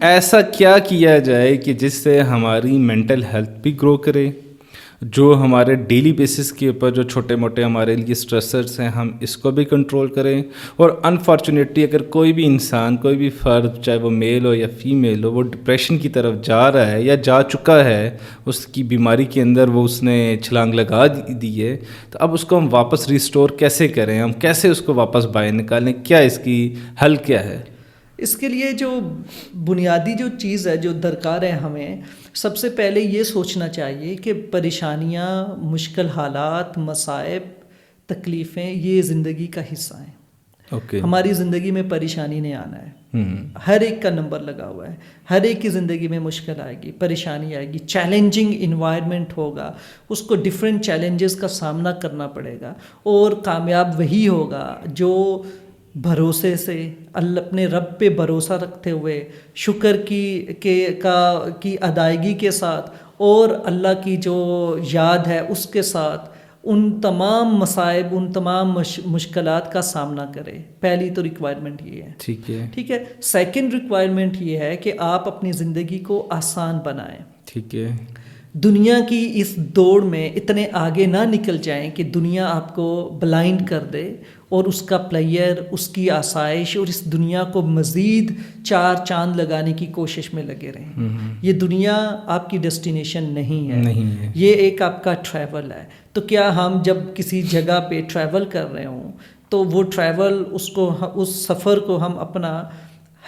ایسا کیا کیا جائے کہ جس سے ہماری مینٹل ہیلتھ بھی گرو کرے، جو ہمارے ڈیلی بیسس کے اوپر جو چھوٹے موٹے ہمارے لیے اسٹریسرس ہیں ہم اس کو بھی کنٹرول کریں، اور انفارچونیٹلی اگر کوئی بھی انسان، کوئی بھی فرد، چاہے وہ میل ہو یا فیمیل ہو، وہ ڈپریشن کی طرف جا رہا ہے یا جا چکا ہے، اس کی بیماری کے اندر وہ اس نے چھلانگ لگا دی ہے، تو اب اس کو ہم واپس ریسٹور کیسے کریں، ہم کیسے اس کو واپس باہر نکالیں، کیا اس کی حل کیا ہے؟ اس کے لیے جو بنیادی جو چیز ہے جو درکار ہے، ہمیں سب سے پہلے یہ سوچنا چاہیے کہ پریشانیاں، مشکل حالات، مصائب، تکلیفیں یہ زندگی کا حصہ ہیں۔ ہماری زندگی میں پریشانی نہیں آنا ہے، ہر ایک کا نمبر لگا ہوا ہے، ہر ایک کی زندگی میں مشکل آئے گی، پریشانی آئے گی، چیلنجنگ انوائرمنٹ ہوگا، اس کو ڈفرینٹ چیلنجز کا سامنا کرنا پڑے گا، اور کامیاب وہی ہوگا جو بھروسے سے، اپنے رب پہ بھروسہ رکھتے ہوئے، شکر کی ادائیگی کے ساتھ، اور اللہ کی جو یاد ہے اس کے ساتھ ان تمام مصائب، ان تمام مشکلات کا سامنا کرے۔ پہلی تو ریکوائرمنٹ یہ ہے، ٹھیک ہے۔ سیکنڈ ریکوائرمنٹ یہ ہے کہ آپ اپنی زندگی کو آسان بنائیں، ٹھیک ہے۔ دنیا کی اس دوڑ میں اتنے آگے نہ نکل جائیں کہ دنیا آپ کو بلائنڈ کر دے، اور اس کا پلیئر، اس کی آسائش، اور اس دنیا کو مزید چار چاند لگانے کی کوشش میں لگے رہیں۔ یہ دنیا آپ کی ڈیسٹینیشن نہیں ہے، یہ ایک آپ کا ٹریول ہے۔ تو کیا ہم جب کسی جگہ پہ ٹریول کر رہے ہوں تو وہ ٹریول، اس سفر کو ہم اپنا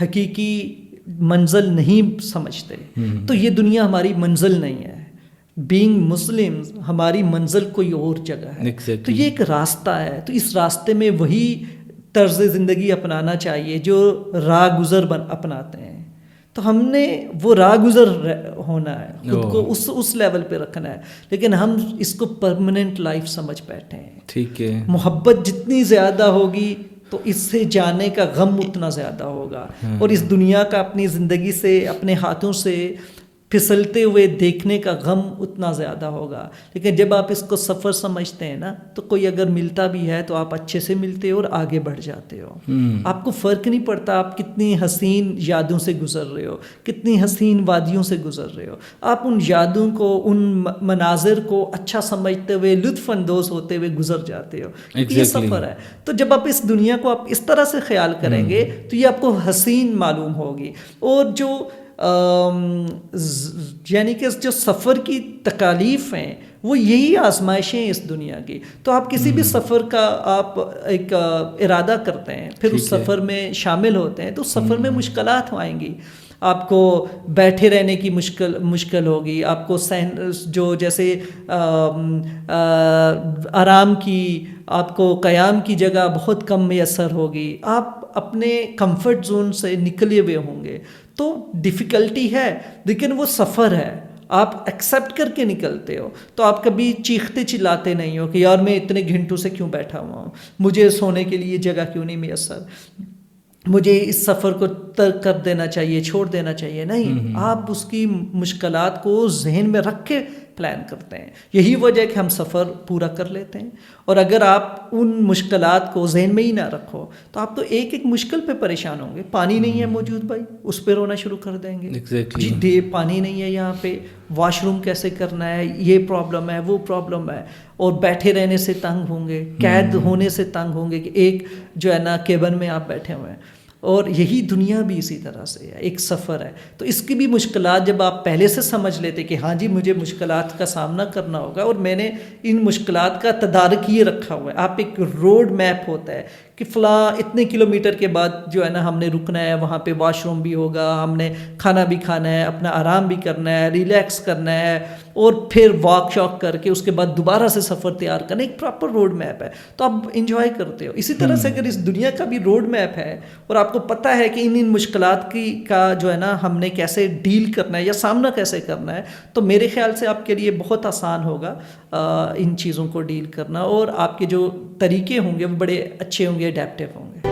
حقیقی منزل نہیں سمجھتے، تو یہ دنیا ہماری منزل نہیں ہے۔ بینگ مسلم ہماری منزل کوئی اور جگہ ہے، تو یہ ایک راستہ ہے۔ تو اس راستے میں وہی طرز زندگی اپنانا چاہیے جو راہ گزر اپناتے ہیں۔ تو ہم نے وہ راہ گزر ہونا ہے، خود کو اس لیول پہ رکھنا ہے، لیکن ہم اس کو پرماننٹ لائف سمجھ بیٹھے ہیں۔ ٹھیک ہے، محبت جتنی زیادہ ہوگی تو اس سے جانے کا غم اتنا زیادہ ہوگا، اور اس دنیا کا اپنی زندگی سے، اپنے ہاتھوں سے پھسلتے ہوئے دیکھنے کا غم اتنا زیادہ ہوگا۔ لیکن جب آپ اس کو سفر سمجھتے ہیں نا، تو کوئی اگر ملتا بھی ہے تو آپ اچھے سے ملتے ہو اور آگے بڑھ جاتے ہو۔ آپ کو فرق نہیں پڑتا آپ کتنی حسین یادوں سے گزر رہے ہو، کتنی حسین وادیوں سے گزر رہے ہو، آپ ان یادوں کو، ان مناظر کو اچھا سمجھتے ہوئے، لطف اندوز ہوتے ہوئے گزر جاتے ہو، یہ سفر ہے۔ تو جب آپ اس دنیا کو آپ اس طرح سے خیال کریں گے تو یہ آپ کو حسین معلوم ہوگی، اور جو یعنی کہ جو سفر کی تکالیف ہیں وہ یہی آزمائشیں ہیں اس دنیا کی۔ تو آپ کسی بھی سفر کا آپ ایک ارادہ کرتے ہیں، پھر اس سفر میں شامل ہوتے ہیں، تو اس سفر میں مشکلات آئیں گی۔ آپ کو بیٹھے رہنے کی مشکل ہوگی، آپ کو جو جیسے آرام کی، آپ کو قیام کی جگہ بہت کم میسر ہوگی، آپ اپنے کمفرٹ زون سے نکلے ہوئے ہوں گے، تو ڈیفیکلٹی ہے، لیکن وہ سفر ہے، آپ ایکسیپٹ کر کے نکلتے ہو۔ تو آپ کبھی چیختے چلاتے نہیں ہو کہ یار میں اتنے گھنٹوں سے کیوں بیٹھا ہوا ہوں، مجھے سونے کے لیے جگہ کیوں نہیں میسر، مجھے اس سفر کو ترک کر دینا چاہیے، چھوڑ دینا چاہیے۔ نہیں، آپ اس کی مشکلات کو ذہن میں رکھ کے پلان کرتے ہیں۔ یہی وجہ ہے کہ ہم سفر پورا کر لیتے ہیں۔ اور اگر آپ ان مشکلات کو ذہن میں ہی نہ رکھو تو آپ تو ایک ایک مشکل پہ پریشان ہوں گے۔ پانی نہیں ہے موجود بھائی، اس پہ رونا شروع کر دیں گے، جی پانی نہیں ہے یہاں پہ، واش روم کیسے کرنا ہے، یہ پرابلم ہے، وہ پرابلم ہے، اور بیٹھے رہنے سے تنگ ہوں گے، قید ہونے سے تنگ ہوں گے کہ ایک جو ہے نا کیبن میں آپ بیٹھے ہوئے ہیں۔ اور یہی دنیا بھی اسی طرح سے ہے، ایک سفر ہے۔ تو اس کی بھی مشکلات جب آپ پہلے سے سمجھ لیتے کہ ہاں جی مجھے مشکلات کا سامنا کرنا ہوگا، اور میں نے ان مشکلات کا تدارک یہ رکھا ہوا ہے، آپ ایک روڈ میپ ہوتا ہے کہ فلاں اتنے کلومیٹر کے بعد جو ہے نا ہم نے رکنا ہے، وہاں پہ واش روم بھی ہوگا، ہم نے کھانا بھی کھانا ہے، اپنا آرام بھی کرنا ہے، ریلیکس کرنا ہے، اور پھر واک شاک کر کے اس کے بعد دوبارہ سے سفر تیار کرنا، ایک پراپر روڈ میپ ہے، تو آپ انجوائے کرتے ہو۔ اسی طرح سے اگر اس دنیا کا بھی روڈ میپ ہے اور آپ کو پتہ ہے کہ ان مشکلات کا جو ہے نا ہم نے کیسے ڈیل کرنا ہے یا سامنا کیسے کرنا ہے، تو میرے خیال سے آپ کے لیے بہت آسان ہوگا ان چیزوں کو ڈیل کرنا، اور آپ کے جو طریقے ہوں گے وہ بڑے اچھے ہوں گے، اڈیپٹیو ہوں گے۔